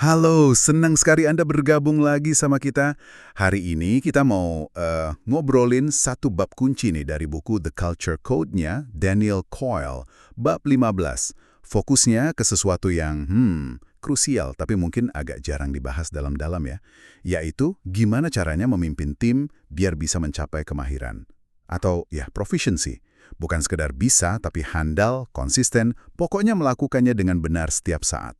Halo, senang sekali Anda bergabung lagi sama kita. Hari ini kita mau ngobrolin satu bab kunci nih dari buku The Culture Code-nya Daniel Coyle, bab 15. Fokusnya ke sesuatu yang krusial tapi mungkin agak jarang dibahas dalam-dalam ya, yaitu gimana caranya memimpin tim biar bisa mencapai kemahiran. Atau ya, proficiency. Bukan sekedar bisa, tapi handal, konsisten, pokoknya melakukannya dengan benar setiap saat.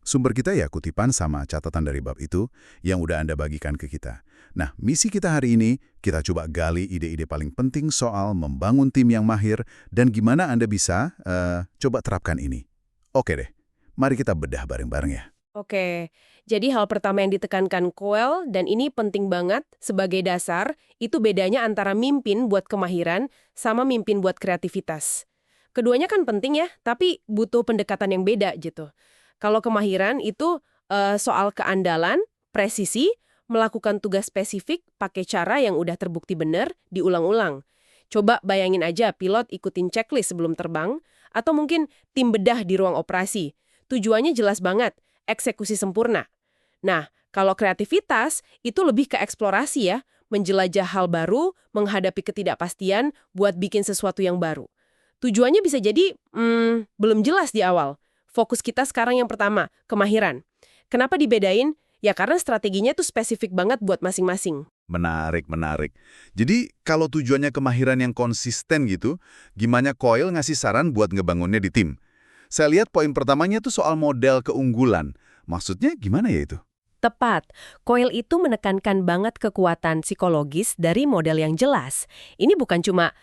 Sumber kita ya kutipan sama catatan dari bab itu yang udah Anda bagikan ke kita. Nah, misi kita hari ini, kita coba gali ide-ide paling penting soal membangun tim yang mahir dan gimana Anda bisa coba terapkan ini. Oke deh, mari kita bedah bareng-bareng ya. Oke, jadi hal pertama yang ditekankan Coel, dan ini penting banget sebagai dasar, itu bedanya antara mimpin buat kemahiran sama mimpin buat kreativitas. Keduanya kan penting ya, tapi butuh pendekatan yang beda gitu. Kalau kemahiran itu soal keandalan, presisi, melakukan tugas spesifik pakai cara yang udah terbukti benar, diulang-ulang. Coba bayangin aja pilot ikutin checklist sebelum terbang, atau mungkin tim bedah di ruang operasi. Tujuannya jelas banget, eksekusi sempurna. Nah, kalau kreativitas, itu lebih ke eksplorasi ya, menjelajah hal baru, menghadapi ketidakpastian, buat bikin sesuatu yang baru. Tujuannya bisa jadi, belum jelas di awal. Fokus kita sekarang yang pertama, kemahiran. Kenapa dibedain? Ya karena strateginya tuh spesifik banget buat masing-masing. Menarik, menarik. Jadi, kalau tujuannya kemahiran yang konsisten gitu, gimana Coyle ngasih saran buat ngebangunnya di tim? Saya lihat poin pertamanya tuh soal model keunggulan. Maksudnya gimana ya itu? Tepat, Coyle itu menekankan banget kekuatan psikologis dari model yang jelas. Ini bukan cuma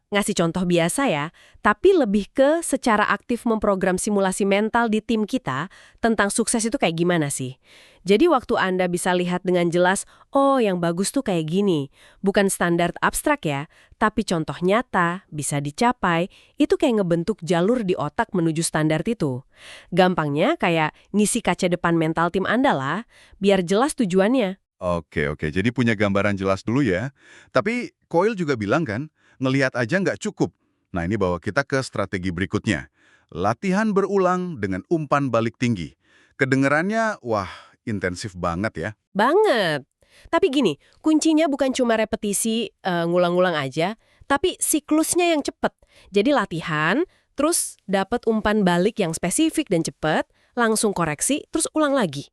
ngasih contoh biasa ya, tapi lebih ke secara aktif memprogram simulasi mental di tim kita tentang sukses itu kayak gimana sih. Jadi waktu Anda bisa lihat dengan jelas, oh yang bagus tuh kayak gini. Bukan standar abstrak ya, tapi contoh nyata, bisa dicapai, itu kayak ngebentuk jalur di otak menuju standar itu. Gampangnya kayak ngisi kaca depan mental tim Anda lah, biar jelas tujuannya. Oke. Jadi punya gambaran jelas dulu ya. Tapi Coyle juga bilang kan, ngelihat aja nggak cukup. Nah ini bawa kita ke strategi berikutnya. Latihan berulang dengan umpan balik tinggi. Kedengerannya, wah, intensif banget ya. Banget. Tapi gini, kuncinya bukan cuma repetisi ngulang-ngulang aja, tapi siklusnya yang cepet. Jadi latihan, terus dapat umpan balik yang spesifik dan cepet, langsung koreksi, terus ulang lagi.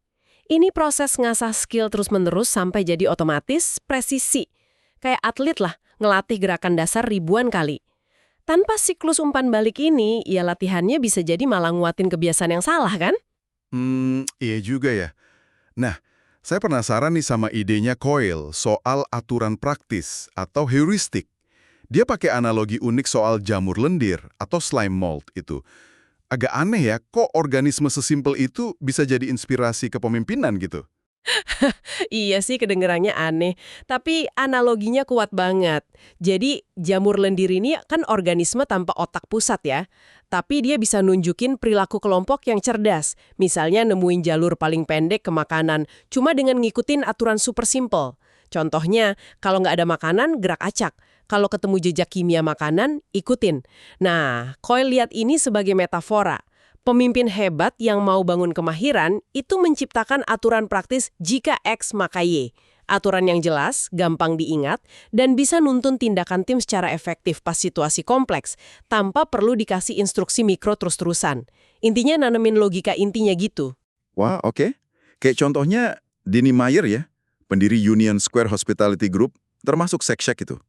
Ini proses ngasah skill terus-menerus sampai jadi otomatis presisi. Kayak atlet lah, ngelatih gerakan dasar ribuan kali. Tanpa siklus umpan balik ini, ya latihannya bisa jadi malah nguatin kebiasaan yang salah kan? Iya juga ya. Nah, saya penasaran nih sama idenya Coyle soal aturan praktis atau heuristik. Dia pakai analogi unik soal jamur lendir atau slime mold itu. Agak aneh ya, kok organisme sesimpel itu bisa jadi inspirasi kepemimpinan gitu? Iya sih kedengerannya aneh, tapi analoginya kuat banget. Jadi jamur lendir ini kan organisme tanpa otak pusat ya, tapi dia bisa nunjukin perilaku kelompok yang cerdas. Misalnya nemuin jalur paling pendek ke makanan, cuma dengan ngikutin aturan super simple. Contohnya, kalau nggak ada makanan, gerak acak. Kalau ketemu jejak kimia makanan, ikutin. Nah, Coyle lihat ini sebagai metafora. Pemimpin hebat yang mau bangun kemahiran itu menciptakan aturan praktis jika X maka Y. Aturan yang jelas, gampang diingat, dan bisa nuntun tindakan tim secara efektif pas situasi kompleks, tanpa perlu dikasih instruksi mikro terus-terusan. Intinya nanemin logika intinya gitu. Wah, oke. Kayak contohnya Denny Meyer ya, pendiri Union Square Hospitality Group, termasuk Shack itu.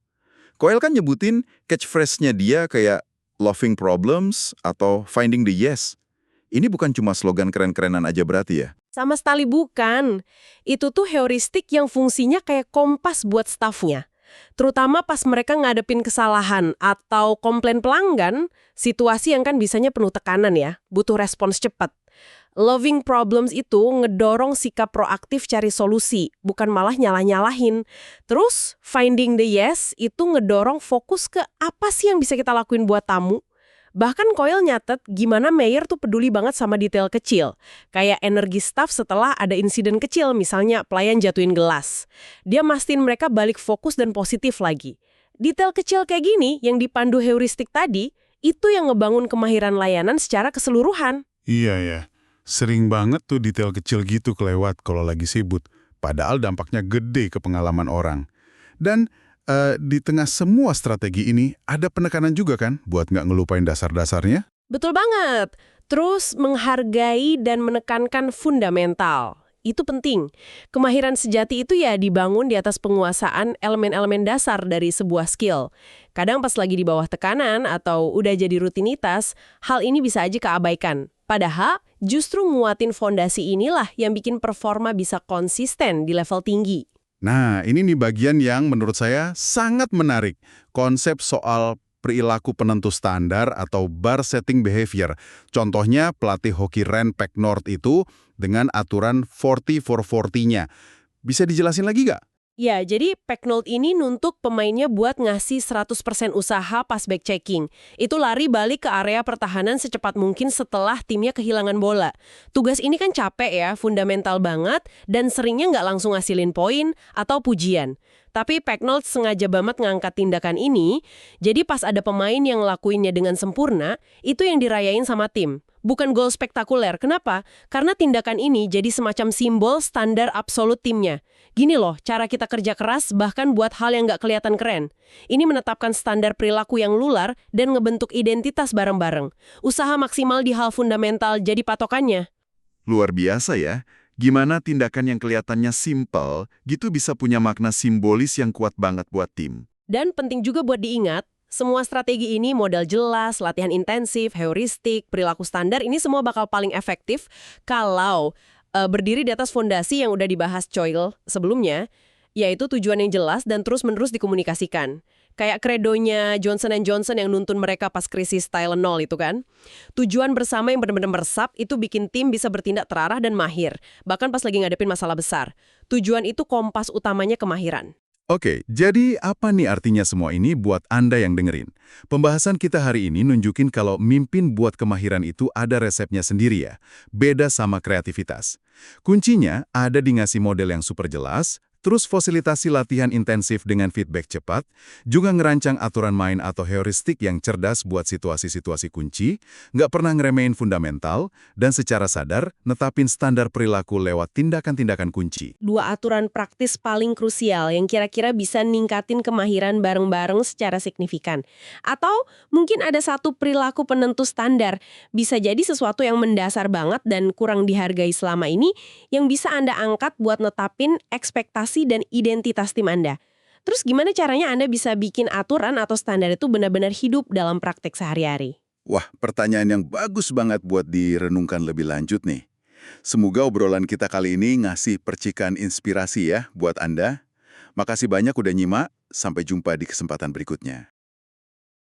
Coyle kan nyebutin catchphrase-nya dia kayak "loving problems" atau "finding the yes". Ini bukan cuma slogan keren-kerenan aja berarti ya? Sama sekali bukan. Itu tuh heuristik yang fungsinya kayak kompas buat stafnya. Terutama pas mereka ngadepin kesalahan atau komplain pelanggan, situasi yang kan biasanya penuh tekanan ya, butuh respons cepat. Loving problems itu ngedorong sikap proaktif cari solusi, bukan malah nyalah-nyalahin. Terus, finding the yes itu ngedorong fokus ke apa sih yang bisa kita lakuin buat tamu. Bahkan Coyle nyatet gimana Mayer tuh peduli banget sama detail kecil. Kayak energi staff setelah ada insiden kecil, misalnya pelayan jatuhin gelas. Dia mastiin mereka balik fokus dan positif lagi. Detail kecil kayak gini yang dipandu heuristik tadi, itu yang ngebangun kemahiran layanan secara keseluruhan. Iya ya. Sering banget tuh detail kecil gitu kelewat kalau lagi sibuk, padahal dampaknya gede ke pengalaman orang. Dan di tengah semua strategi ini, ada penekanan juga kan buat nggak ngelupain dasar-dasarnya? Betul banget. Terus menghargai dan menekankan fundamental. Itu penting. Kemahiran sejati itu ya dibangun di atas penguasaan elemen-elemen dasar dari sebuah skill. Kadang pas lagi di bawah tekanan atau udah jadi rutinitas, hal ini bisa aja keabaikan. Padahal justru nguatin fondasi inilah yang bikin performa bisa konsisten di level tinggi. Nah, ini nih bagian yang menurut saya sangat menarik. Konsep soal perilaku penentu standar atau bar setting behavior. Contohnya pelatih hoki Ren Pecknoord itu dengan aturan 40 for 40-nya. Bisa dijelasin lagi nggak? Ya, jadi Pecknold ini nuntuk pemainnya buat ngasih 100% usaha pas back-checking. Itu lari balik ke area pertahanan secepat mungkin setelah timnya kehilangan bola. Tugas ini kan capek ya, fundamental banget, dan seringnya nggak langsung ngasilin poin atau pujian. Tapi Pecknold sengaja banget ngangkat tindakan ini, jadi pas ada pemain yang ngelakuinnya dengan sempurna, itu yang dirayain sama tim. Bukan gol spektakuler. Kenapa? Karena tindakan ini jadi semacam simbol standar absolut timnya. Gini loh, cara kita kerja keras bahkan buat hal yang nggak kelihatan keren. Ini menetapkan standar perilaku yang lular dan ngebentuk identitas bareng-bareng. Usaha maksimal di hal fundamental jadi patokannya. Luar biasa ya. Gimana tindakan yang kelihatannya simpel, gitu bisa punya makna simbolis yang kuat banget buat tim. Dan penting juga buat diingat, semua strategi ini modal jelas, latihan intensif, heuristik, perilaku standar ini semua bakal paling efektif kalau berdiri di atas fondasi yang udah dibahas Coyle sebelumnya, yaitu tujuan yang jelas dan terus-menerus dikomunikasikan. Kayak kredonya Johnson & Johnson yang nuntun mereka pas krisis Tylenol itu kan. Tujuan bersama yang benar-benar meresap itu bikin tim bisa bertindak terarah dan mahir, bahkan pas lagi ngadepin masalah besar. Tujuan itu kompas utamanya kemahiran. Oke, jadi apa nih artinya semua ini buat Anda yang dengerin? Pembahasan kita hari ini nunjukin kalau mimpin buat kemahiran itu ada resepnya sendiri ya, beda sama kreativitas. Kuncinya ada di ngasih model yang super jelas, terus fasilitasi latihan intensif dengan feedback cepat, juga ngerancang aturan main atau heuristik yang cerdas buat situasi-situasi kunci, nggak pernah ngeremehin fundamental, dan secara sadar netapin standar perilaku lewat tindakan-tindakan kunci. Dua aturan praktis paling krusial yang kira-kira bisa ningkatin kemahiran bareng-bareng secara signifikan. Atau mungkin ada satu perilaku penentu standar, bisa jadi sesuatu yang mendasar banget dan kurang dihargai selama ini, yang bisa Anda angkat buat netapin ekspektasi dan identitas tim Anda. Terus gimana caranya Anda bisa bikin aturan atau standar itu benar-benar hidup dalam praktek sehari-hari? Wah, pertanyaan yang bagus banget buat direnungkan lebih lanjut nih. Semoga obrolan kita kali ini ngasih percikan inspirasi ya buat Anda. Makasih banyak udah nyimak, sampai jumpa di kesempatan berikutnya.